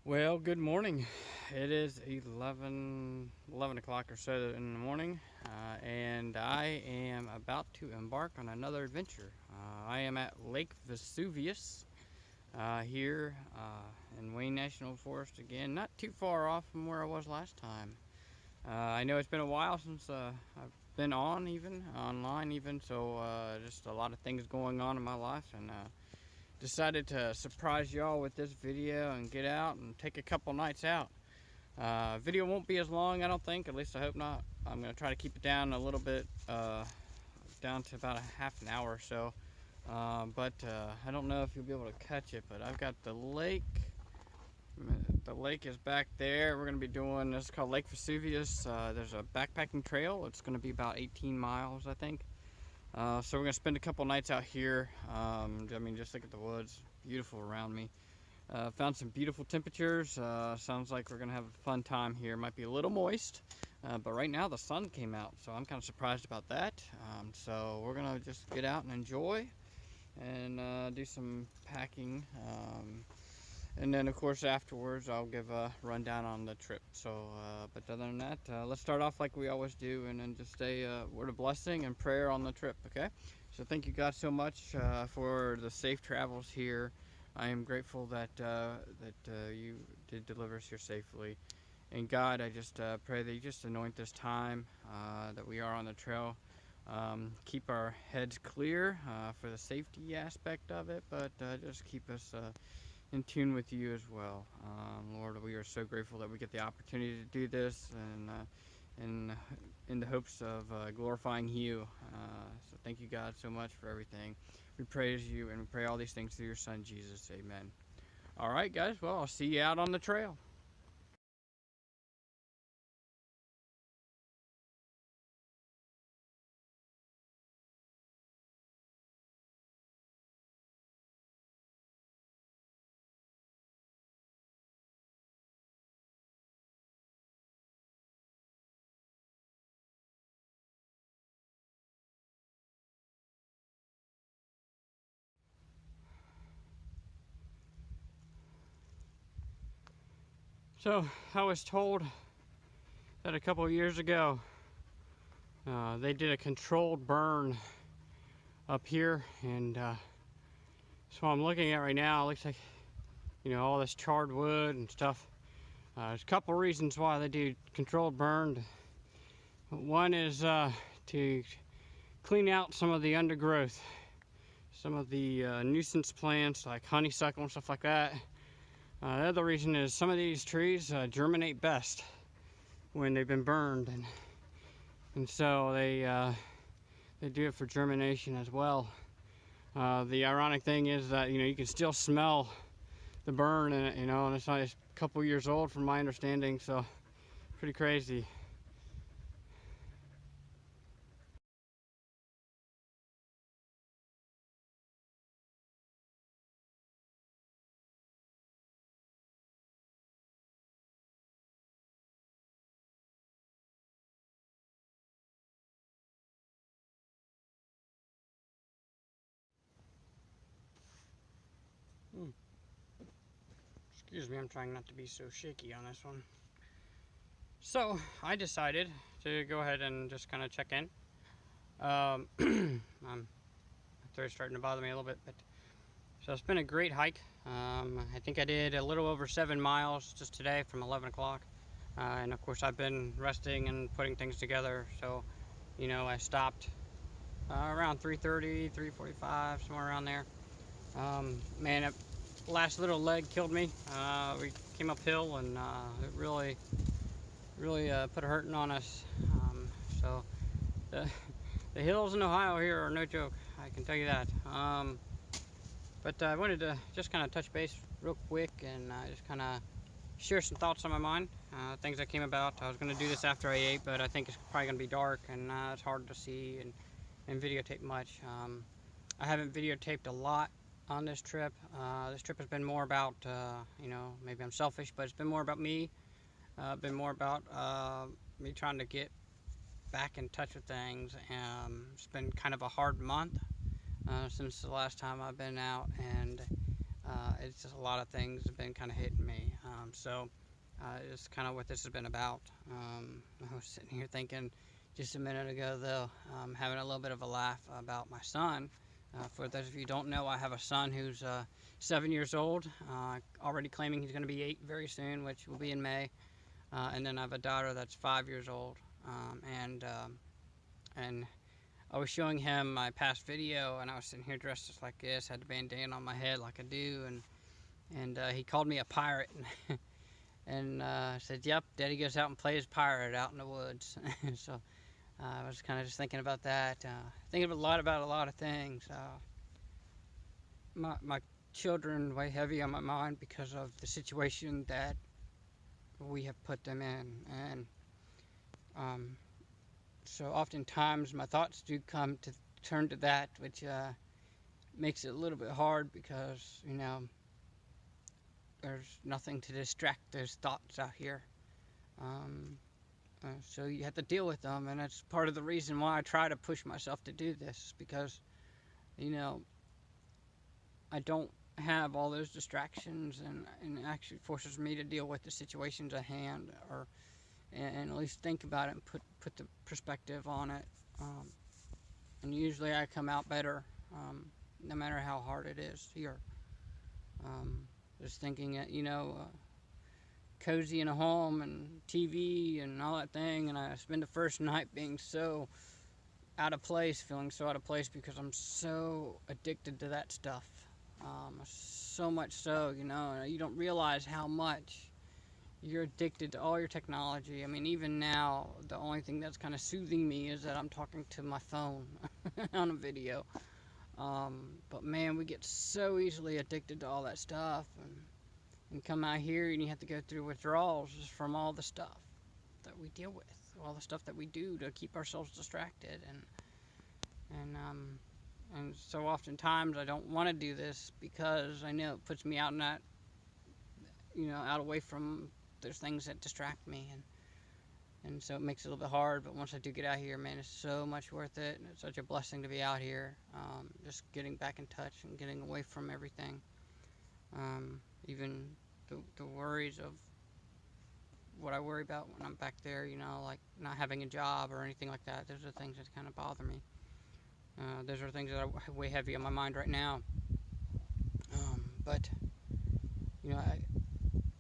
Well, good morning. It is 11 o'clock or so in the morning, and I am about to embark on another adventure. I am at Lake Vesuvius here in Wayne National Forest again, not too far off from where I was last time. I know it's been a while since I've been online even, so just a lot of things going on in my life, and decided to surprise y'all with this video and get out and take a couple nights out. Video won't be as long, I don't think, at least I hope not. I'm going to try to keep it down a little bit, down to about a half an hour or so. But I don't know if you'll be able to catch it, but I've got the lake. The lake is back there. We're going to be doing, this is called Lake Vesuvius. There's a backpacking trail. It's going to be about 18 miles, I think. So we're going to spend a couple nights out here. I mean, just look at the woods. Beautiful around me. Found some beautiful temperatures. Sounds like we're going to have a fun time here. Might be a little moist, but right now the sun came out, so I'm kind of surprised about that. So we're going to just get out and enjoy and do some packing. And then, of course, afterwards, I'll give a rundown on the trip. So, but other than that, let's start off like we always do, and then just say a word of blessing and prayer on the trip, okay? So thank you, God, so much for the safe travels here. I am grateful that you did deliver us here safely. And God, I just pray that you just anoint this time that we are on the trail. Keep our heads clear for the safety aspect of it, but just keep us in tune with you as well. Lord, we are so grateful that we get the opportunity to do this, and in the hopes of glorifying you. So thank you, God, so much for everything. We praise you, and we pray all these things through your Son, Jesus. Amen. All right, guys. Well, I'll see you out on the trail. So I was told that a couple of years ago they did a controlled burn up here, and so I'm looking at right now. It looks like, you know, all this charred wood and stuff. There's a couple reasons why they do controlled burn. One is to clean out some of the undergrowth, some of the nuisance plants like honeysuckle and stuff like that. The other reason is some of these trees germinate best when they've been burned, and so they do it for germination as well. The ironic thing is that, you know, you can still smell the burn, and it's not, it's a couple years old from my understanding, so pretty crazy. Excuse me, I'm trying not to be so shaky on this one. So I decided to go ahead and just kind of check in. My throat's starting to bother me a little bit, but so it's been a great hike. I think I did a little over 7 miles just today from 11 o'clock. And of course I've been resting and putting things together. So, you know, I stopped around 3:30, 3:45, somewhere around there. Man, that last little leg killed me. We came uphill, and it really put a hurting on us. So the hills in Ohio here are no joke, I can tell you that. But I wanted to just kind of touch base real quick and just kind of share some thoughts on my mind, things that came about. I was going to do this after I ate, but I think it's probably going to be dark, and it's hard to see and videotape much. I haven't videotaped a lot on this trip. This trip has been more about, you know, maybe I'm selfish, but it's been more about me. Been more about me trying to get back in touch with things. It's been kind of a hard month since the last time I've been out, and it's just a lot of things have been kind of hitting me. It's kind of what this has been about. I was sitting here thinking just a minute ago, though, having a little bit of a laugh about my son. For those of you who don't know, I have a son who's 7 years old, already claiming he's going to be 8 very soon, which will be in May. And then I have a daughter that's 5 years old. And I was showing him my past video, and I was sitting here dressed just like this, had the bandana on my head like I do, and he called me a pirate, and said, "Yep, Daddy goes out and plays pirate out in the woods." So I was kind of just thinking about that, thinking a lot about a lot of things. My children weigh heavy on my mind because of the situation that we have put them in, and so oftentimes my thoughts do come to turn to that, which makes it a little bit hard because, there's nothing to distract those thoughts out here. So you have to deal with them, and that's part of the reason why I try to push myself to do this, because, I don't have all those distractions, and it actually forces me to deal with the situations at hand, and at least think about it and put the perspective on it. And usually I come out better, no matter how hard it is here. Just thinking that, cozy in a home and TV and all that thing, and I spend the first night being so out of place, feeling so out of place because I'm so addicted to that stuff. So much so, you don't realize how much you're addicted to all your technology. I mean, even now, the only thing that's kind of soothing me is that I'm talking to my phone on a video. But man, we get so easily addicted to all that stuff, and come out here and you have to go through withdrawals from all the stuff that we deal with, all the stuff that we do to keep ourselves distracted, and so oftentimes I don't want to do this because I know it puts me out in that, out away from those things that distract me, and so it makes it a little bit hard. But once I do get out here, man, it's so much worth it, and it's such a blessing to be out here, just getting back in touch and getting away from everything, even the worries of what I worry about when I'm back there, like not having a job or anything like that. Those are things that kind of bother me. Those are things that are way heavy on my mind right now. But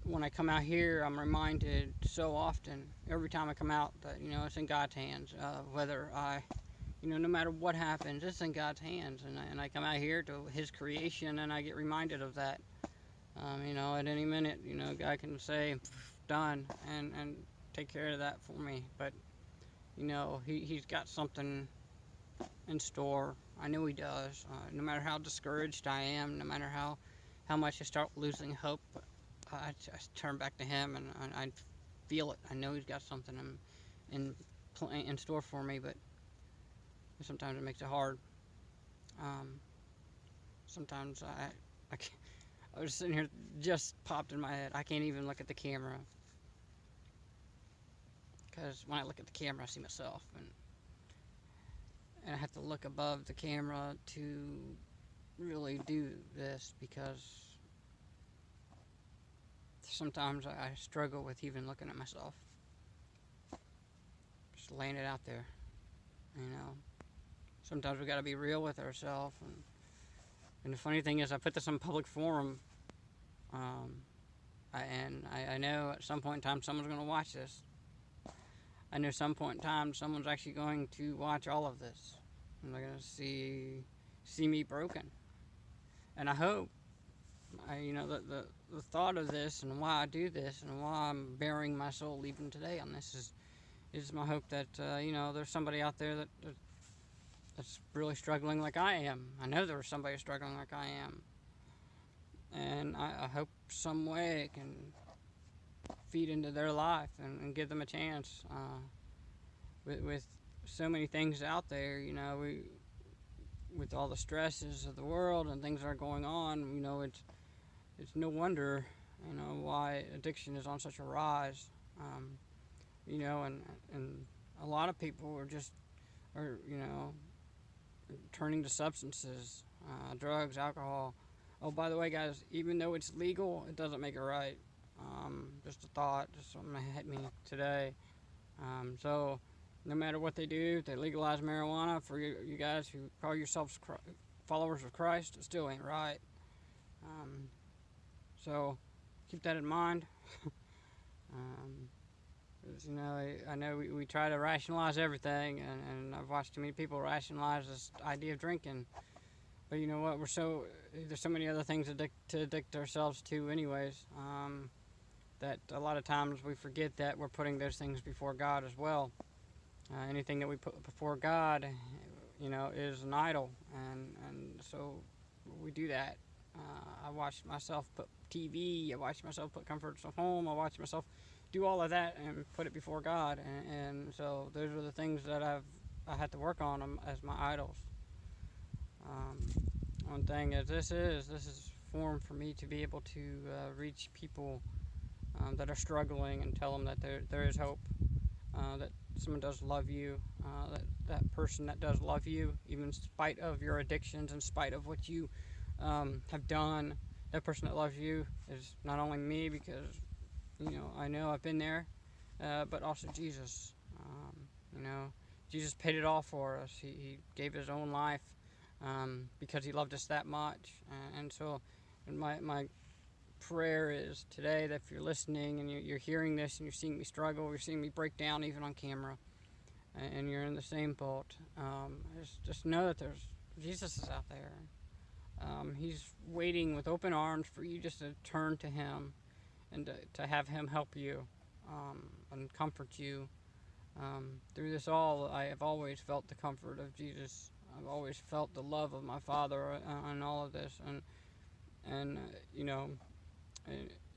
when I come out here, I'm reminded so often, every time I come out, that, it's in God's hands. Whether no matter what happens, it's in God's hands. And I come out here to His creation, and I get reminded of that. At any minute, God can say, done, and take care of that for me. But, He's got something in store. I know He does. No matter how discouraged I am, no matter how much I start losing hope, I turn back to Him, and I feel it. I know He's got something in store for me, but sometimes it makes it hard. Sometimes I can't, I was sitting here, just popped in my head, I can't even look at the camera, because when I look at the camera I see myself, and I have to look above the camera to really do this, because sometimes I struggle with even looking at myself, just laying it out there. Sometimes we got to be real with ourselves, and the funny thing is, I put this on public forum, and I know at some point in time someone's going to watch this. I know some point in time someone's actually going to watch all of this, and they're going to see me broken. And I hope, the thought of this and why I do this and why I'm bearing my soul even today on this is my hope that, there's somebody out there that's really struggling like I am. I know there's somebody struggling like I am. And I hope some way it can feed into their life and give them a chance. With so many things out there, with all the stresses of the world and things that are going on, it's no wonder, why addiction is on such a rise. And a lot of people are turning to substances, drugs, alcohol, Oh, by the way, guys, even though it's legal, it doesn't make it right. Just a thought, just something that hit me today. So, no matter what they do, if they legalize marijuana for you guys who call yourselves followers of Christ, it still ain't right. Um, so, keep that in mind. um, you know, I know we try to rationalize everything, and I've watched too many people rationalize this idea of drinking. But you know what? There's so many other things to addict ourselves to, anyways. That a lot of times we forget that we're putting those things before God as well. Anything that we put before God, you know, is an idol, and so we do that. I watched myself put TV. I watched myself put comforts of home. I watched myself do all of that and put it before God, and so those are the things that I had to work on them as my idols. Um, One thing is this is form for me to be able to reach people that are struggling and tell them that there is hope, that someone does love you, that person that does love you, even in spite of your addictions, in spite of what you have done, that person that loves you is not only me, because you know I've been there, but also Jesus. You know, Jesus paid it all for us. He gave his own life because he loved us that much. And so my prayer is today that if you're listening and you're hearing this and you're seeing me struggle, you're seeing me break down even on camera, and you're in the same boat, just know that Jesus is out there. He's waiting with open arms for you just to turn to him and to have him help you and comfort you. Through this all, I have always felt the comfort of Jesus. I've always felt the love of my Father on all of this, and you know,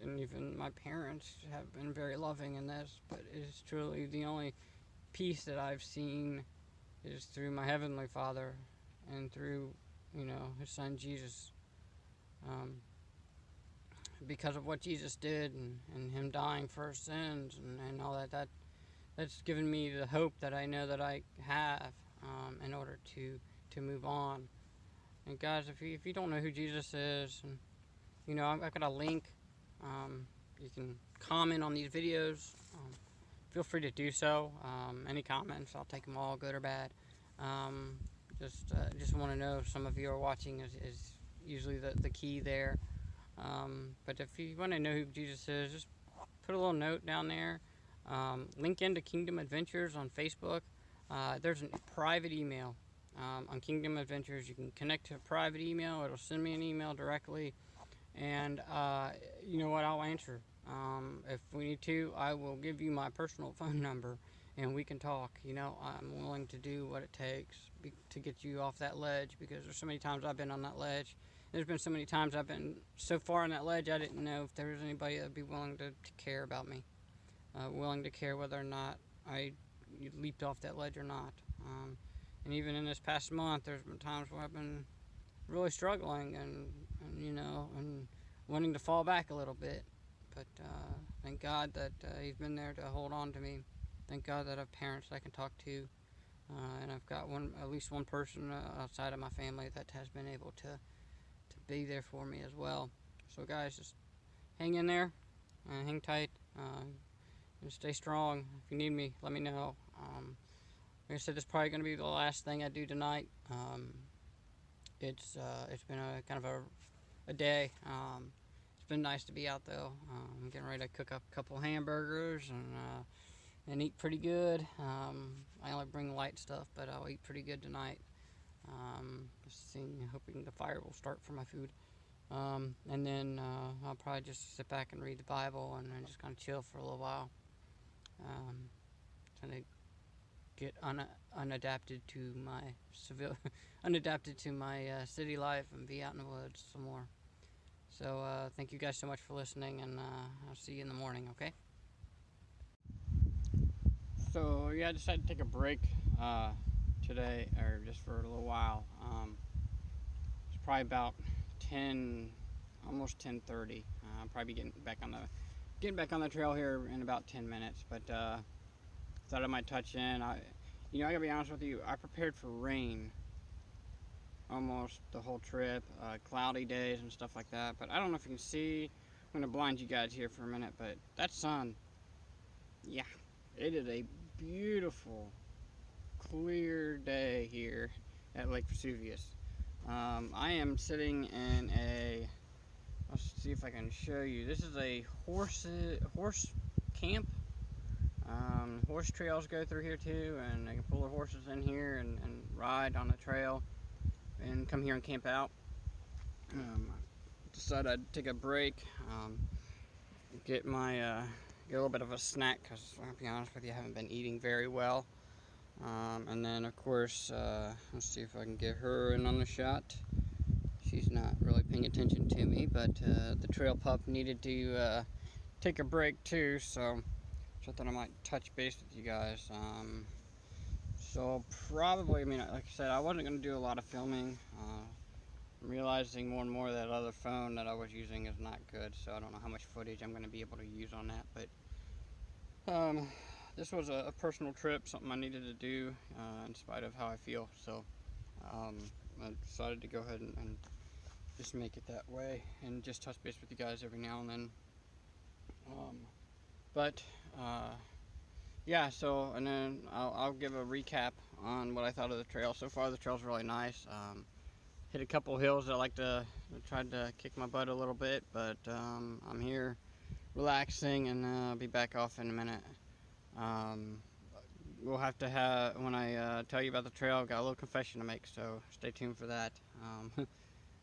and even my parents have been very loving in this. But it's truly the only peace that I've seen is through my heavenly Father, and through His Son Jesus. Um, because of what Jesus did, and Him dying for our sins, and all that's given me the hope that I know that I have in order to move on. And guys, if you don't know who Jesus is, and I've got a link. You can comment on these videos. Feel free to do so. Any comments, I'll take them all, good or bad. Just want to know if some of you are watching is usually the key there. But if you want to know who Jesus is, just put a little note down there. Link into Kingdom Adventures on Facebook. There's a private email on Kingdom Adventures. You can connect to a private email. It'll send me an email directly. And you know what? I'll answer. If we need to, I will give you my personal phone number and we can talk. I'm willing to do what it takes to get you off that ledge, because there's so many times I've been on that ledge. There's been so many times I've been so far on that ledge, I didn't know if there was anybody that would be willing to care about me, willing to care whether or not I leaped off that ledge or not. And even in this past month, there's been times where I've been really struggling and wanting to fall back a little bit. But thank God that He's been there to hold on to me. Thank God that I have parents that I can talk to, and I've got at least one person outside of my family that has been able to be there for me as well. So guys, just hang in there, hang tight, and stay strong. If you need me, let me know. Like I said, this is probably going to be the last thing I do tonight. It's been a kind of a day. It's been nice to be out though. I'm getting ready to cook up a couple hamburgers and eat pretty good. I only bring light stuff, but I'll eat pretty good tonight. Hoping the fire will start for my food. And then I'll probably just sit back and read the Bible and just kind of chill for a little while. Trying to get unadapted to my city life and be out in the woods some more. So thank you guys so much for listening, and I'll see you in the morning, okay? So yeah, I decided to take a break today, or just for a little while. It's probably about 10, almost 10:30. I'll probably be getting back on the trail here in about 10 minutes. But thought I might touch in. I gotta be honest with you. I prepared for rain almost the whole trip, cloudy days and stuff like that. But I don't know if you can see. I'm gonna blind you guys here for a minute, but that sun, yeah, it is a beautiful, clear day here at Lake Vesuvius. I am sitting in a, let's see if I can show you. This is a horse camp. Horse trails go through here too, and they can pull their horses in here and ride on the trail and come here and camp out. Decided I'd take a break, get my get a little bit of a snack, because I'll be honest with you, I haven't been eating very well. And then of course, let's see if I can get her in on the shot. She's not really paying attention to me, but the trail pup needed to take a break too, so I thought I might touch base with you guys. So probably, I mean, like I said, I wasn't going to do a lot of filming. I'm realizing more and more that other phone that I was using is not good, so I don't know how much footage I'm going to be able to use on that. But this was a personal trip, something I needed to do in spite of how I feel. So I decided to go ahead and just make it that way and just touch base with you guys every now and then. Yeah, so, and then I'll give a recap on what I thought of the trail. So far the trail's really nice. Hit a couple hills that I like to, tried to kick my butt a little bit, but I'm here relaxing, and I'll be back off in a minute. We'll have to have, when I tell you about the trail, I've got a little confession to make, so stay tuned for that.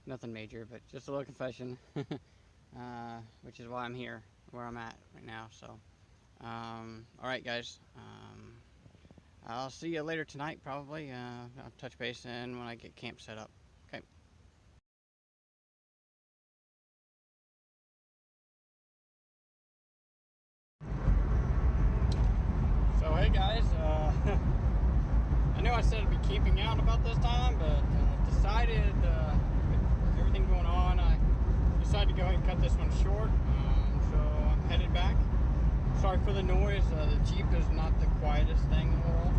Nothing major, but just a little confession, which is why I'm here, where I'm at right now. So alright guys, I'll see you later tonight probably. I'll touch base in when I get camp set up. Okay. So hey guys, I know I said I'd be keeping out about this time, but decided with everything going on, I decided to go ahead and cut this one short. So I'm headed back. Sorry for the noise. The Jeep is not the quietest thing in the world.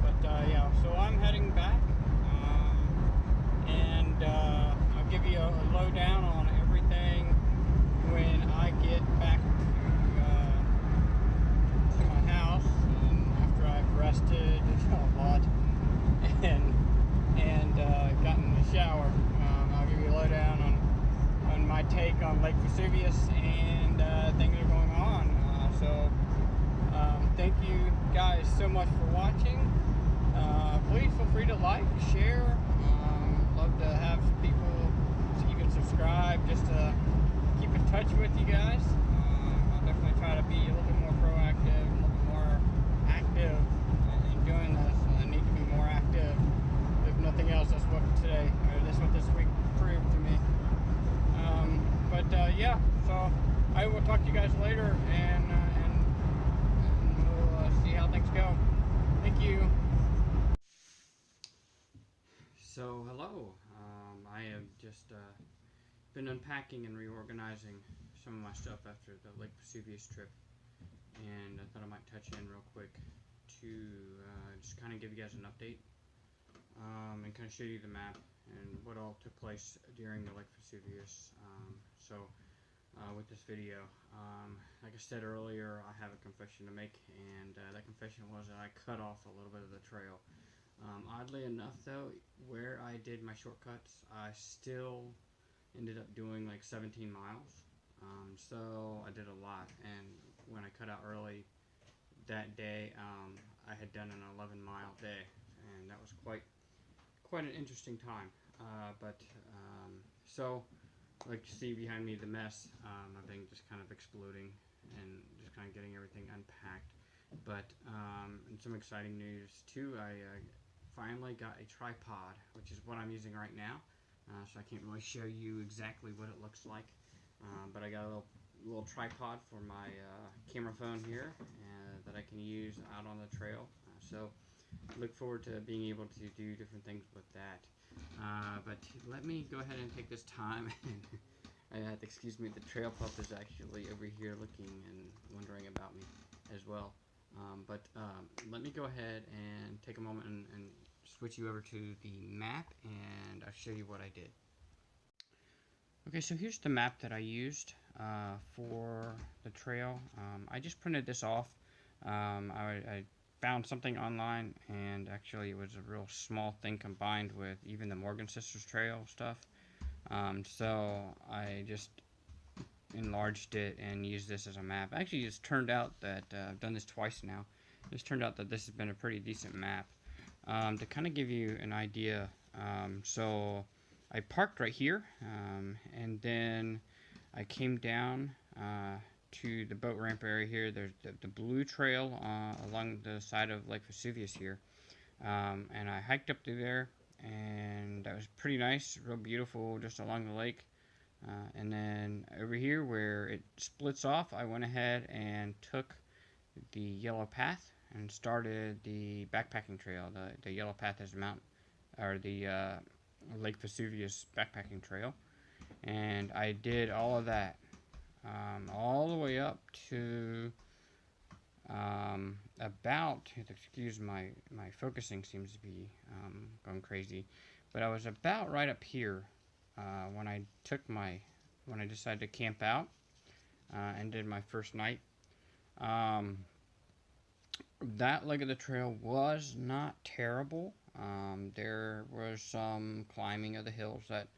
But yeah, so I'm heading back, and I'll give you a lowdown on everything when I get back to my house, and after I've rested a lot and gotten in the shower. I'll give you a lowdown on my take on Lake Vesuvius and things that are going on. So thank you guys so much for watching. Please feel free to like, share. Love to have people even subscribe, just to keep in touch with you guys. I'll definitely try to be a little bit more proactive, a little bit more active in doing this. I need to be more active. If nothing else, that's what this week proved to me. Yeah, so I will talk to you guys later, and we'll see how things go. Thank you. So hello, I have just been unpacking and reorganizing some of my stuff after the Lake Vesuvius trip, and I thought I might touch in real quick to just kind of give you guys an update, and kind of show you the map and what all took place during the Lake Vesuvius. With this video, like I said earlier, I have a confession to make, and that confession was that I cut off a little bit of the trail. Oddly enough though, where I did my shortcuts, I still ended up doing like 17 miles. So I did a lot, and when I cut out early that day, I had done an 11-mile day, and that was quite an interesting time. So like you see behind me, the mess, I've been just kind of exploding and just kind of getting everything unpacked. But and some exciting news too, I finally got a tripod, which is what I'm using right now. So I can't really show you exactly what it looks like, but I got a little tripod for my camera phone here that I can use out on the trail. So look forward to being able to do different things with that. But let me go ahead and take this time and excuse me, the trail pup is actually over here looking and wondering about me as well. Let me go ahead and take a moment and switch you over to the map and I'll show you what I did. Okay, so here's the map that I used for the trail. I just printed this off. I found something online, and actually it was a real small thing combined with even the Morgan Sisters Trail stuff. So I just enlarged it and used this as a map. Actually, it's turned out that I've done this twice now. It's turned out that this has been a pretty decent map. To kind of give you an idea, so I parked right here, and then I came down to the boat ramp area here. There's the blue trail along the side of Lake Vesuvius here, and I hiked up through there, and that was pretty nice, real beautiful, just along the lake. And then over here where it splits off, I went ahead and took the yellow path and started the backpacking trail. The yellow path is the Lake Vesuvius backpacking trail, and I did all of that all the way up to about, excuse my focusing seems to be going crazy, but I was about right up here when I decided to camp out and did my first night. That leg of the trail was not terrible. There was some climbing of the hills that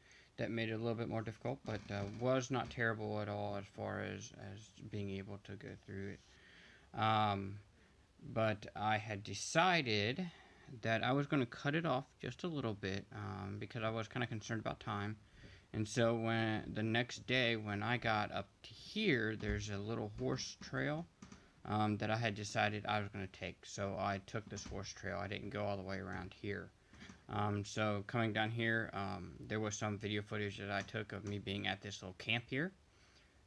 made it a little bit more difficult, but was not terrible at all as far as being able to go through it. But I had decided that I was going to cut it off just a little bit because I was kind of concerned about time. And so when the next day when I got up to here, there's a little horse trail that I had decided I was going to take. So I took this horse trail. I didn't go all the way around here. So coming down here, there was some video footage that I took of me being at this little camp here.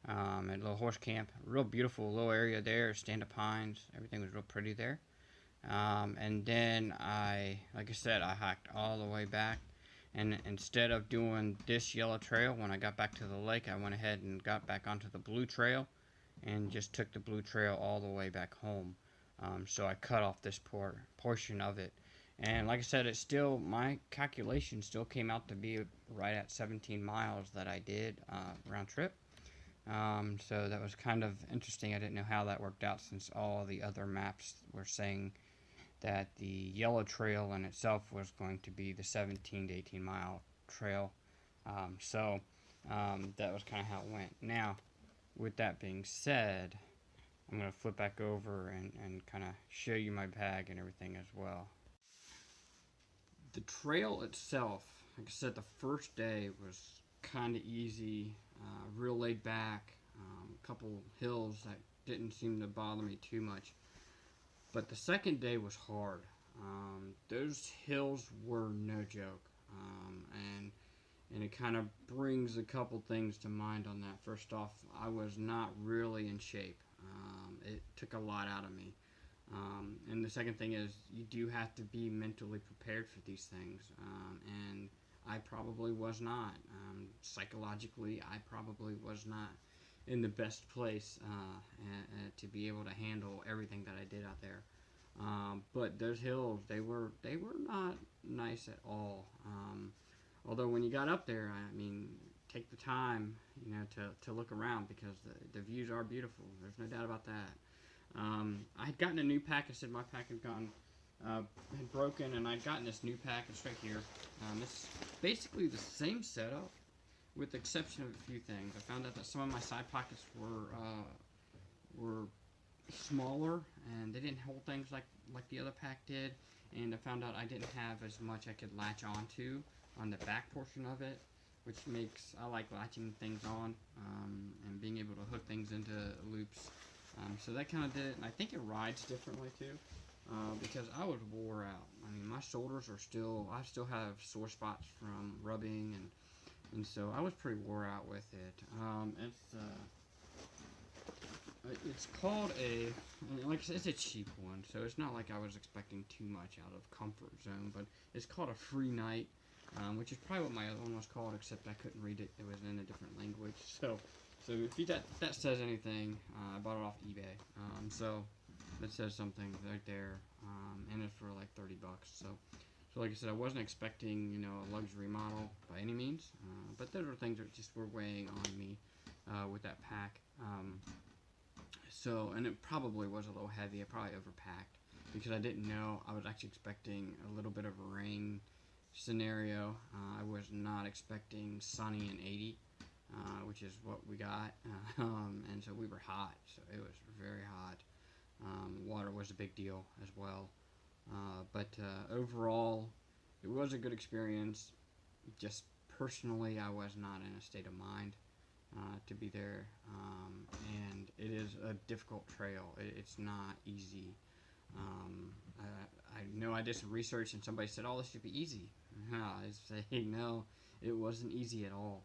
A little horse camp. Real beautiful little area there. Stand of pines. Everything was real pretty there. And then like I said, I hiked all the way back. And instead of doing this yellow trail, when I got back to the lake, I went ahead and got back onto the blue trail and just took the blue trail all the way back home. So I cut off this portion of it. And like I said, my calculation still came out to be right at 17 miles that I did round trip. So that was kind of interesting. I didn't know how that worked out since all the other maps were saying that the yellow trail in itself was going to be the 17 to 18 mile trail. So that was kind of how it went. Now, with that being said, I'm going to flip back over and kind of show you my bag and everything as well. The trail itself, like I said, the first day was kind of easy, real laid back, a couple hills that didn't seem to bother me too much. But the second day was hard. Those hills were no joke. And it kind of brings a couple things to mind on that. First off, I was not really in shape. It took a lot out of me. And the second thing is, you do have to be mentally prepared for these things. And I probably was not. Psychologically, I probably was not in the best place to be able to handle everything that I did out there. But those hills, they were not nice at all. Although when you got up there, I mean, take the time, to look around because the views are beautiful. There's no doubt about that. I had gotten a new pack. I said my pack had broken, and I'd gotten this new pack. It's right here. It's basically the same setup, with the exception of a few things. I found out that some of my side pockets were smaller, and they didn't hold things like the other pack did. And I found out I didn't have as much I could latch onto on the back portion of it, which I like latching things on and being able to hook things into loops. So that kind of did it, and I think it rides differently too, because I was wore out. I mean, my shoulders I still have sore spots from rubbing, and so I was pretty wore out with it. It's called like I said, it's a cheap one, so it's not like I was expecting too much out of Comfort Zone, but it's called a Free Night, which is probably what my other one was called, except I couldn't read it. It was in a different language, so if that says anything, I bought it off eBay. So that says something right there, and it's for like $30. So So like I said, I wasn't expecting, you know, a luxury model by any means, but those were things that just were weighing on me with that pack. And it probably was a little heavy. I probably overpacked because I didn't know. I was actually expecting a little bit of a rain scenario. I was not expecting sunny and 80, which is what we got. And so we were hot. So it was very hot. Water was a big deal as well. But overall, it was a good experience. Just personally, I was not in a state of mind to be there, and it is a difficult trail. It's not easy. I know I did some research, and somebody said, "Oh, this should be easy." I say, "No, it wasn't easy at all."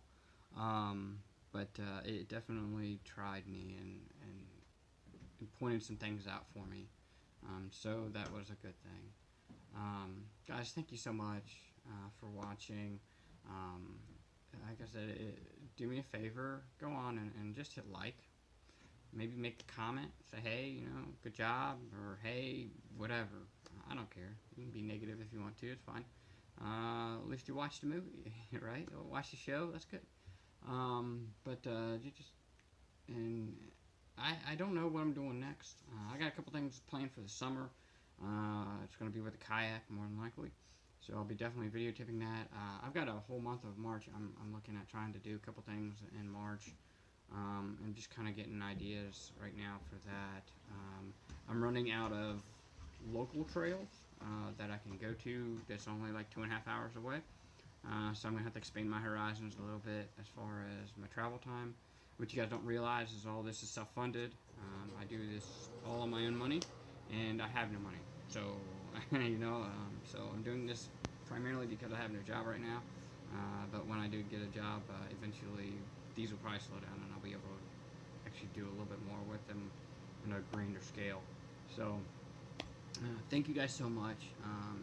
But it definitely tried me and pointed some things out for me. So that was a good thing. Guys, thank you so much for watching. Like I said, do me a favor, go on and just hit like. Maybe make a comment, say, hey, you know, good job, or hey, whatever. I don't care. You can be negative if you want to, it's fine. At least you watched the movie, right? Watch the show, that's good. You just, and I don't know what I'm doing next. I got a couple things planned for the summer. It's going to be with a kayak, more than likely. So I'll be definitely videotaping that. I've got a whole month of March. I'm looking at trying to do a couple things in March. And just kind of getting ideas right now for that. I'm running out of local trails that I can go to that's only like 2.5 hours away. So I'm going to have to expand my horizons a little bit as far as my travel time. What you guys don't realize is all this is self-funded. I do this all on my own money, and I have no money. So, so I'm doing this primarily because I have no job right now. But when I do get a job, eventually these will probably slow down, and I'll be able to actually do a little bit more with them on a grander scale. So, thank you guys so much.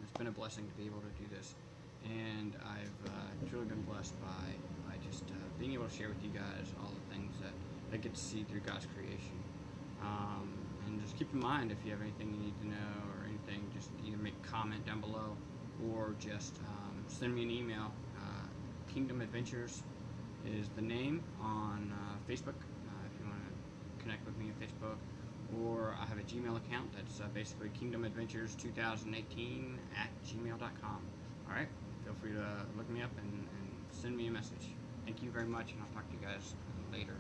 It's been a blessing to be able to do this, and I've truly been blessed by just being able to share with you guys all the things that I get to see through God's creation. And just keep in mind, if you have anything you need to know or anything, just either make a comment down below or just send me an email. Kingdom Adventures is the name on Facebook, if you want to connect with me on Facebook. Or I have a Gmail account that's basically kingdomadventures2018@gmail.com. Alright, feel free to look me up and send me a message. Thank you very much, and I'll talk to you guys later.